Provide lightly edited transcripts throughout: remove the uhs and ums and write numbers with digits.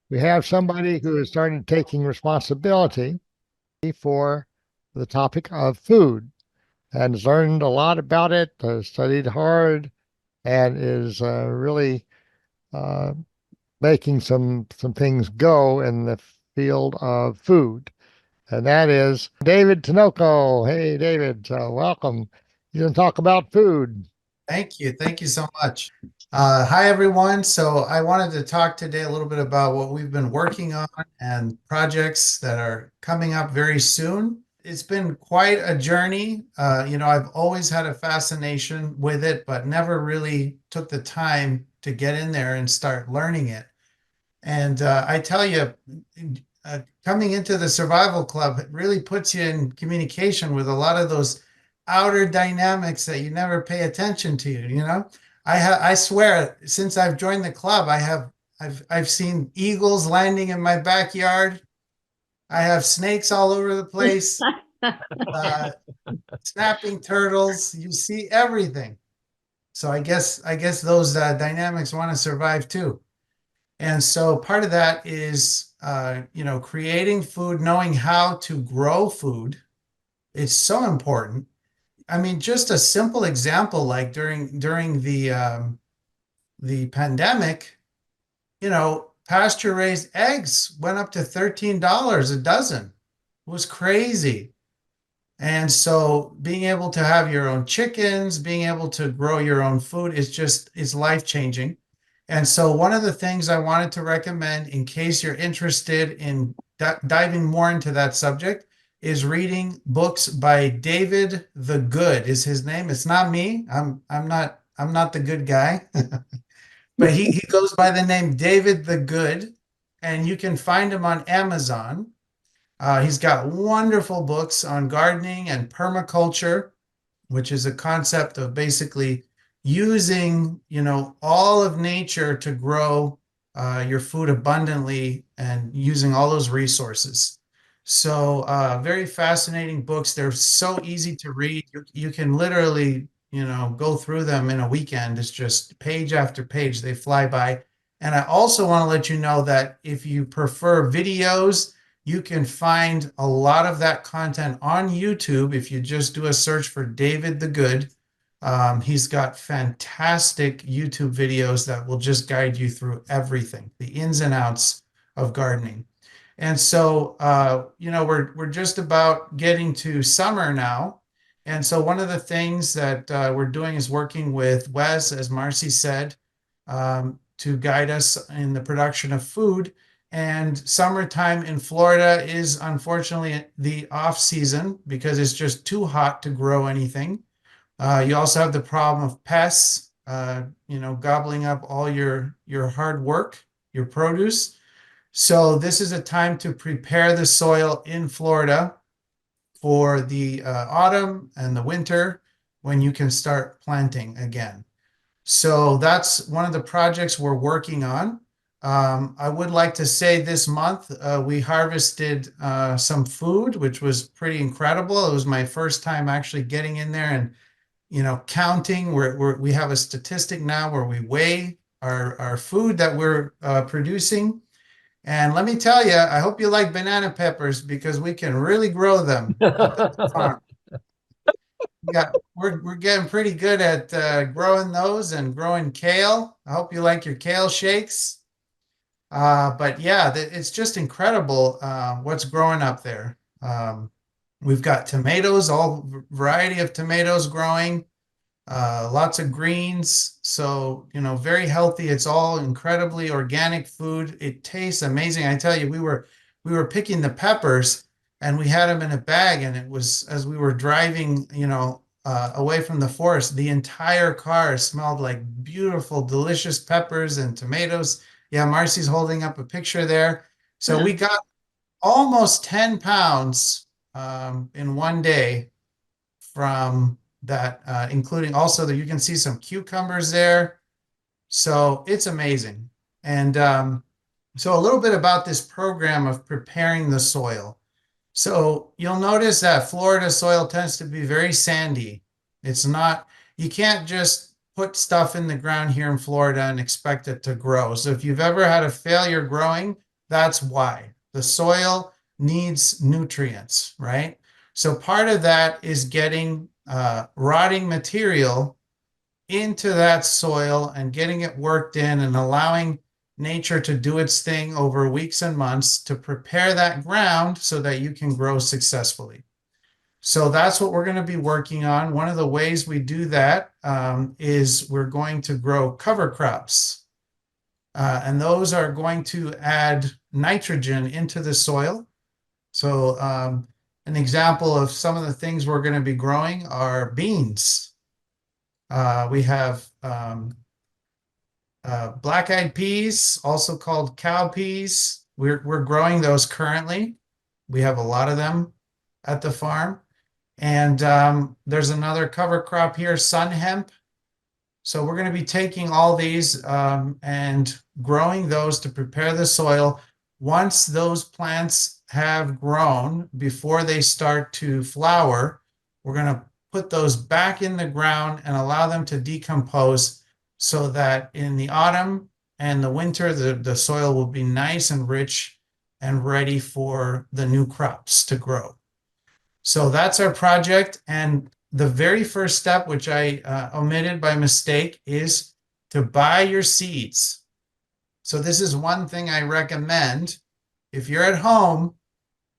We have somebody who is starting taking responsibility for the topic of food and has learned a lot about it, studied hard, and is really uh, making some things go in the field of food. And that is David Tinoco. Hey, David, welcome. You're going to talk about food. Thank you. Thank you so much. Hi, everyone. So I wanted to talk today a little bit about what we've been working on and projects that are coming up very soon. It's been quite a journey. I've always had a fascination with it, but never really took the time to get in there and start learning it. And I tell you, coming into the survival club it really puts you in communication with a lot of those outer dynamics that you never pay attention to. I swear, since I've joined the club, I've seen eagles landing in my backyard. I have snakes all over the place, uh, snapping turtles. You see everything. So I guess those dynamics want to survive too. And so part of that is, creating food, knowing how to grow food. It's so important. I mean, just a simple example, like during the pandemic, pasture raised eggs went up to $13 a dozen. It was crazy. And so being able to have your own chickens, being able to grow your own food is life changing. And so one of the things I wanted to recommend in case you're interested in diving more into that subject is reading books by David the Good is his name. It's not me. I'm not the good guy, but he goes by the name David the Good, and you can find him on Amazon. He's got wonderful books on gardening and permaculture, which is a concept of basically using, all of nature to grow your food abundantly and using all those resources. So, very fascinating books. They're so easy to read. You can literally, go through them in a weekend. It's just page after page. They fly by. And I also want to let you know that if you prefer videos, you can find a lot of that content on YouTube if you just do a search for David the Good. He's got fantastic YouTube videos that will just guide you through everything, the ins and outs of gardening. And so, we're just about getting to summer now. And so, one of the things that we're doing is working with Wes, as Marcy said, to guide us in the production of food. And summertime in Florida is unfortunately the off season because it's just too hot to grow anything. You also have the problem of pests, gobbling up all your hard work, your produce. So this is a time to prepare the soil in Florida for the autumn and the winter when you can start planting again. So that's one of the projects we're working on. I would like to say this month we harvested some food, which was pretty incredible. It was my first time actually getting in there and counting. We have a statistic now where we weigh our food that we're producing. And let me tell you, I hope you like banana peppers because we can really grow them up at the farm. We're getting pretty good at growing those and growing kale. I hope you like your kale shakes. But yeah, it's just incredible what's growing up there. We've got tomatoes, all variety of tomatoes growing, lots of greens. So, very healthy. It's all incredibly organic food. It tastes amazing. I tell you, we were picking the peppers and we had them in a bag, and it was as we were driving, away from the forest, the entire car smelled like beautiful, delicious peppers and tomatoes. Yeah, Marcy's holding up a picture there. So we got almost 10 pounds in one day from that, including also that you can see some cucumbers there. So it's amazing. And so a little bit about this program of preparing the soil. So you'll notice that Florida soil tends to be very sandy. It's not, you can't just put stuff in the ground here in Florida and expect it to grow. So if you've ever had a failure growing, That's why. The soil needs nutrients, right? So part of that is getting rotting material into that soil and getting it worked in and allowing nature to do its thing over weeks and months to prepare that ground so that you can grow successfully. So that's what we're going to be working on. One of the ways we do that is we're going to grow cover crops. And those are going to add nitrogen into the soil. So an example of some of the things we're going to be growing are beans. We have black-eyed peas, also called cow peas. We're growing those currently. We have a lot of them at the farm. And there's another cover crop here, sun hemp. So we're going to be taking all these and growing those to prepare the soil. Once those plants have grown, before they start to flower, we're going to put those back in the ground and allow them to decompose so that in the autumn and the winter, the soil will be nice and rich and ready for the new crops to grow. So that's our project. And the very first step, which I omitted by mistake, is to buy your seeds. So this is one thing I recommend. If you're at home,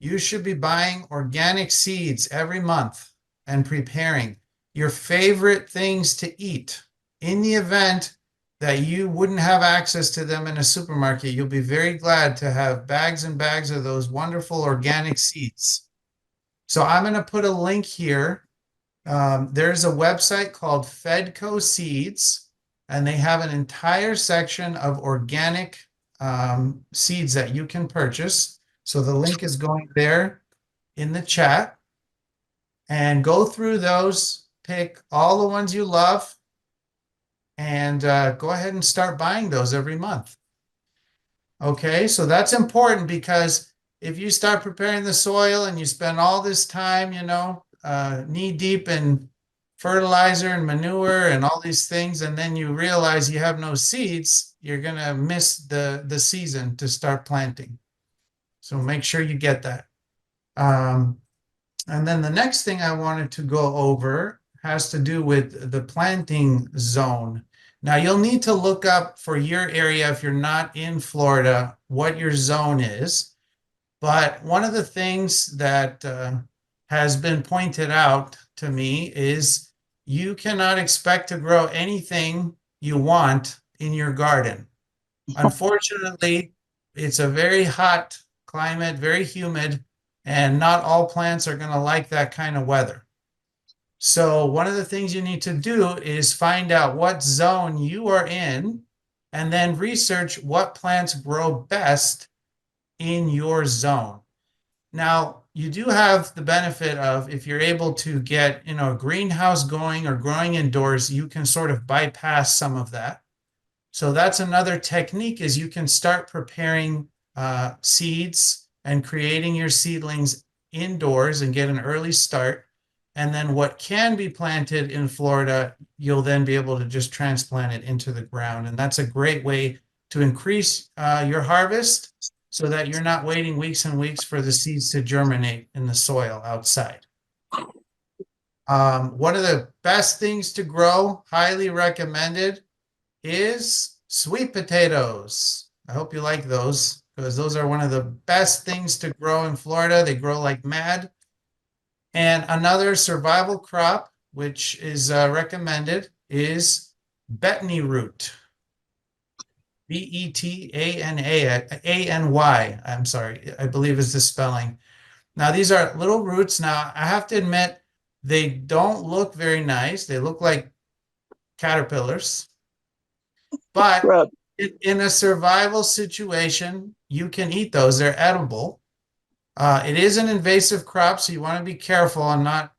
you should be buying organic seeds every month and preparing your favorite things to eat. In the event that you wouldn't have access to them in a supermarket, you'll be very glad to have bags and bags of those wonderful organic seeds. So I'm going to put a link here. There's a website called Fedco Seeds, and they have an entire section of organic seeds that you can purchase. So the link is going there in the chat. And go through those, pick all the ones you love, and go ahead and start buying those every month. Okay, so that's important because if you start preparing the soil and you spend all this time, knee deep in fertilizer and manure and all these things, and then you realize you have no seeds, you're going to miss the season to start planting. So make sure you get that. And then the next thing I wanted to go over has to do with the planting zone. Now, you'll need to look up for your area, if you're not in Florida, what your zone is. But one of the things that has been pointed out to me is you cannot expect to grow anything you want in your garden. Unfortunately, it's a very hot climate, very humid, and not all plants are going to like that kind of weather. So one of the things you need to do is find out what zone you are in and then research what plants grow best in your zone. Now, you do have the benefit of, if you're able to get, a greenhouse going or growing indoors, you can sort of bypass some of that. So that's another technique, is you can start preparing seeds and creating your seedlings indoors and get an early start. And then what can be planted in Florida, you'll then be able to just transplant it into the ground. And that's a great way to increase your harvest so that you're not waiting weeks and weeks for the seeds to germinate in the soil outside. One of the best things to grow, highly recommended, is sweet potatoes. I hope you like those, because those are one of the best things to grow in Florida. They grow like mad. And another survival crop, which is recommended, is betony root. Betana, I'm sorry, I believe is the spelling. Now, these are little roots. Now, I have to admit, they don't look very nice. They look like caterpillars. But in a survival situation, you can eat those. They're edible. It is an invasive crop, so you want to be careful and not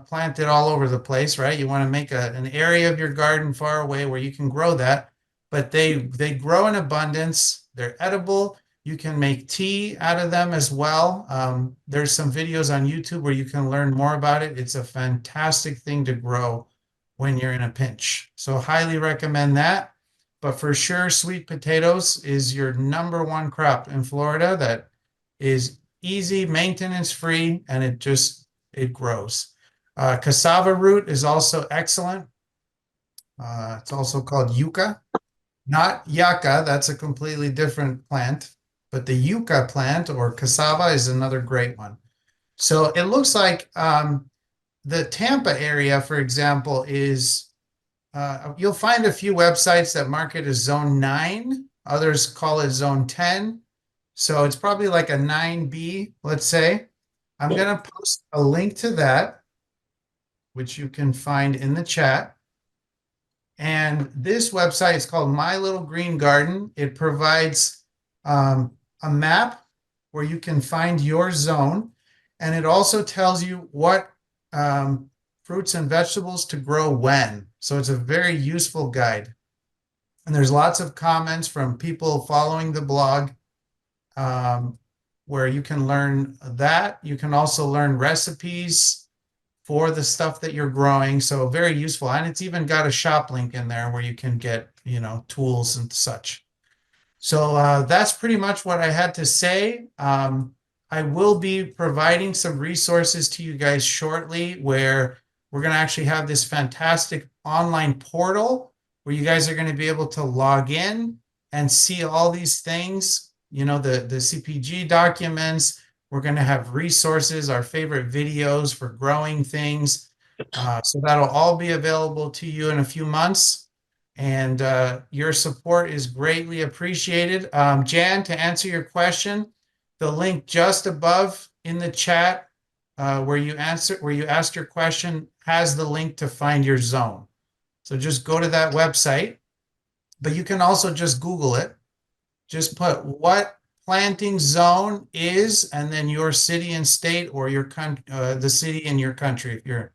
plant it all over the place, right? You want to make an area of your garden far away where you can grow that. But they grow in abundance. They're edible. You can make tea out of them as well. There's some videos on YouTube where you can learn more about it. It's a fantastic thing to grow when you're in a pinch. So highly recommend that. but for sure, sweet potatoes is your number one crop in Florida that is easy, maintenance free, and it grows. Cassava root is also excellent. It's also called yucca, not yucca. That's a completely different plant, but the yucca plant or cassava is another great one. So it looks like the Tampa area, for example, is you'll find a few websites that mark it as zone 9. Others call it zone 10. So it's probably like a 9B, let's say. I'm going to post a link to that, which you can find in the chat. And this website is called My Little Green Garden. It provides a map where you can find your zone. And it also tells you what fruits and vegetables to grow when. So it's a very useful guide. And there's lots of comments from people following the blog where you can learn that. You can also learn recipes for the stuff that you're growing. So very useful. And it's even got a shop link in there where you can get, tools and such. So that's pretty much what I had to say. I will be providing some resources to you guys shortly where we're going to actually have this fantastic online portal where you guys are going to be able to log in and see all these things, the CPG documents. We're going to have resources, our favorite videos for growing things. So that'll all be available to you in a few months. And your support is greatly appreciated. Jan, to answer your question, the link just above in the chat where you asked your question has the link to find your zone. So just go to that website, but you can also just Google it. Just put what planting zone is, and then your city and state, or the city in your country if you're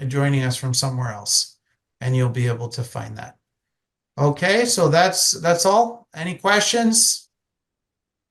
joining us from somewhere else, and you'll be able to find that. Okay, so that's all. Any questions?